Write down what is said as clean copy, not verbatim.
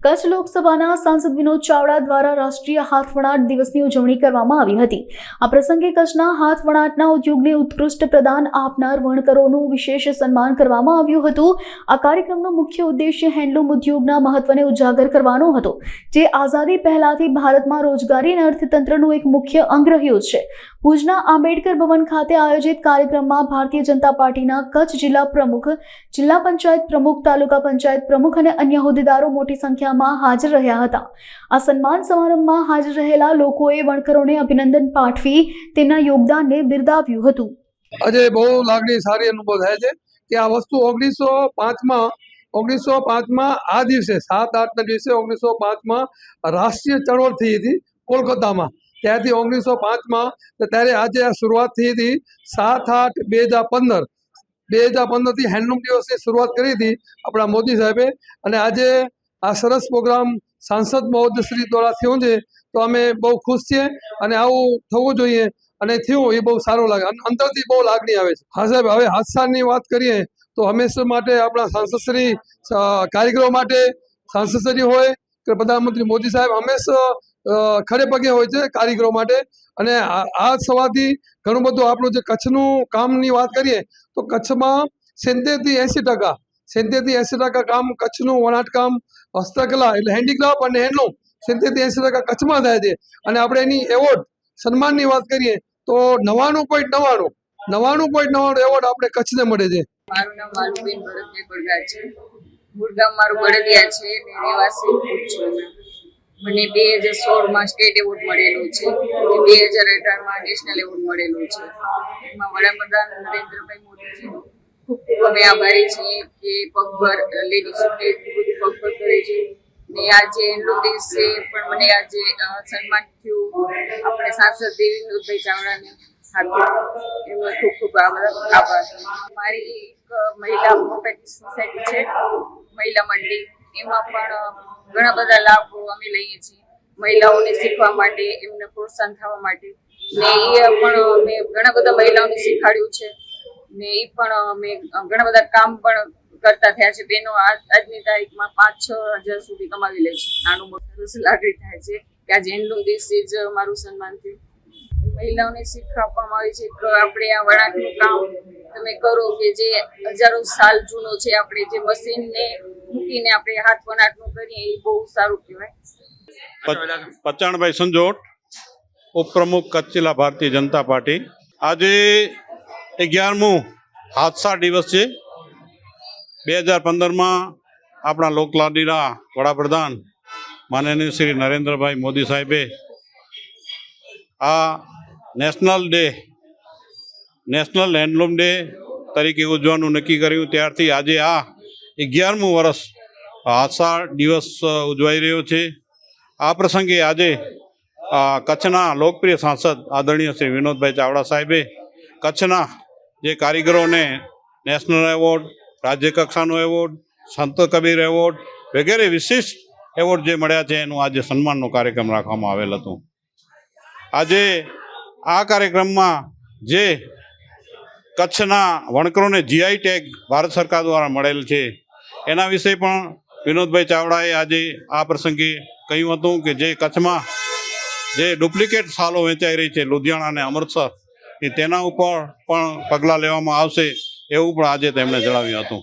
કચ્છ લોકસભાના સાંસદ વિનોદ ચાવડા દ્વારા રાષ્ટ્રીય હાથવણાટ દિવસની ઉજવણી કરવામાં આવી હતી। આ પ્રસંગે કચ્છના હાથવણાટના ઉદ્યોગને ઉત્કૃષ્ટ પ્રદાન આપનાર વણકરોનું વિશેષ સન્માન કરવામાં આવ્યું હતું। આ કાર્યક્રમનો મુખ્ય ઉદ્દેશ્ય હેન્ડલૂમ ઉદ્યોગના મહત્વને ઉજાગર કરવાનો હતો, જે આઝાદી પહેલાથી ભારતમાં રોજગારી અને અર્થતંત્રનું એક મુખ્ય અંગ રહ્યું છે। ભુજના આંબેડકર ભવન ખાતે આયોજિત કાર્યક્રમમાં ભારતીય જનતા પાર્ટીના કચ્છ જિલ્લા પ્રમુખ, જિલ્લા પંચાયત પ્રમુખ, તાલુકા પંચાયત પ્રમુખ અને અન્ય હોદ્દેદારો મોટી સંખ્યામાં હાજર રહ્યા હતા। આ સન્માન સમારંભમાં હાજર રહેલા લોકોએ વણકરોને અભિનંદન પાઠવી તેમના યોગદાનને બિરદાવ્યું હતું। આજે બહુ લાગણી સારી અનુભવ થાય છે કે આ વસ્તુ 1905માં આ દિવસે 7-8ના દિવસે 1905માં રાષ્ટ્રીય ચળવળ થઈ હતી કોલકાતામાં। ત્યારથી 1905માં ત્યારે આજે આ શરૂઆત થઈ હતી 7-8-2015 હેન્ડલૂમ દિવસની શરૂઆત કરી હતી આપણા મોદી સાહેબે। અને આજે આ સરસ પ્રોગ્રામ સાંસદ મહોદયશ્રી દ્વારા થયો છે, તો અમે બહુ ખુશ છીએ અને આવું થવું જોઈએ અને થયું એ બહુ સારું લાગે, અંદરથી બહુ લાગણી આવે છે। હા સાહેબ, હવે હાથસાળની વાત કરીએ તો હંમેશા માટે આપણા સાંસદશ્રી કારીગરો માટે સાંસદશ્રી હોય કે પ્રધાનમંત્રી મોદી સાહેબ હંમેશા ખડે પગે હોય છે કારીગરો માટે। અને આ સવારથી ઘણું બધું આપણું જે કચ્છનું કામની વાત કરીએ તો કચ્છમાં 70-80% કામ કચ્છનું વણાટ કામ, હસ્તકલા એટલે હેન્ડીક્રાફ્ટ અને હેન્ડલૂમ 70-80% કચ્છમાં થાય છે। અને આપણે એની એવોર્ડ સન્માનની વાત કરીએ તો 99.99 એવોર્ડ આપણે કચ્છને મળે છે। મારું નામ માલુબેન ભરતભાઈ બળગા છે, મૂળ ગામ મારું બળદિયા છે ને રહેવાસી ભુજ છું। મને 2016માં સ્ટેટ એવોર્ડ મળેલો છે, 2018માં નેશનલ એવોર્ડ મળેલો છે। એમાં વડાપ્રધાન નરેન્દ્રભાઈ મોદીજીનો ખૂબ ખૂબ અમે આભારી છીએ કે પગભર લેડીઝોને બધું પગભર કરે છે। ને આજે એનો દિવસે પણ મને આજે સન્માન થયું આપણે સાંસદ વિનોદભાઈ ચાવડાને એમનો ખૂબ ખૂબ આભાર। મારી એક મહિલા કોઓપરેટિવ સોસાયટી છે, મહિલા મંડળી, એમાં પણ ઘણા બધા લાભો અમે લઈએ છીએ મહિલાઓને શીખવા માટે, એમને પ્રોત્સાહન થવા માટે। ને એ પણ અમે ઘણા બધા મહિલાઓને શીખવાડ્યું છે ને એ પણ અમે ઘણા બધા કામ પણ કરતા થયા છે। બેનો આજની તારીખમાં 5-6 હજાર સુધી કમાવી લે છે। નાનું મોટું લાગણી થાય છે કે આજે હેન્ડલૂમ દિવસે જ મારું સન્માન થયું। મહિલાઓને શીખ આપવામાં આવી છે કે આપણે આ વણાટનું કામ તમે કરો કે જે હજારો સાલ જૂનો છે, આપણે જે મશીનને મૂકીને આપણે હાથ વણાટનું કરીએ એ બહુ સારું કહેવાય। પચાણભાઈ સંજોટ, ઉપપ્રમુખ કચ્છ જિલ્લા ભારતીય જનતા પાર્ટી। આજે 11મો હાથસાળ દિવસ છે। 2015માં આપણા લોકલાડીલા વડાપ્રધાન માનનીય શ્રી નરેન્દ્રભાઈ મોદી સાહેબે આ નેશનલ હેન્ડલૂમ ડે તરીકે ઉજવવાનું નક્કી કર્યું। ત્યારથી આજે આ 11મું વર્ષ હાથસાળ દિવસ ઉજવાઈ રહ્યો છે। આ પ્રસંગે આજે કચ્છના લોકપ્રિય સાંસદ આદરણીય શ્રી વિનોદભાઈ ચાવડા સાહેબે કચ્છના જે કારીગરોને નેશનલ એવોર્ડ, રાજ્ય કક્ષાનો એવોર્ડ, સંત કબીર એવોર્ડ વગેરે વિશિષ્ટ એવોર્ડ જે મળ્યા છે એનું આજે સન્માનનો કાર્યક્રમ રાખવામાં આવેલ હતો। આજે આ કાર્યક્રમમાં જે કચ્છના વણકરોને જીઆઈ ટેગ ભારત સરકાર દ્વારા મળેલ છે એના વિશે પણ વિનોદભાઈ ચાવડાએ આજે આ પ્રસંગે કહ્યું હતું કે જે કચ્છમાં જે ડુપ્લિકેટ શાલો વેચાઈ રહી છે લુધિયાણા અને અમૃતસર, એ તેના ઉપર પણ પગલાં લેવામાં આવશે એવું પણ આજે તેમણે જણાવ્યું હતું।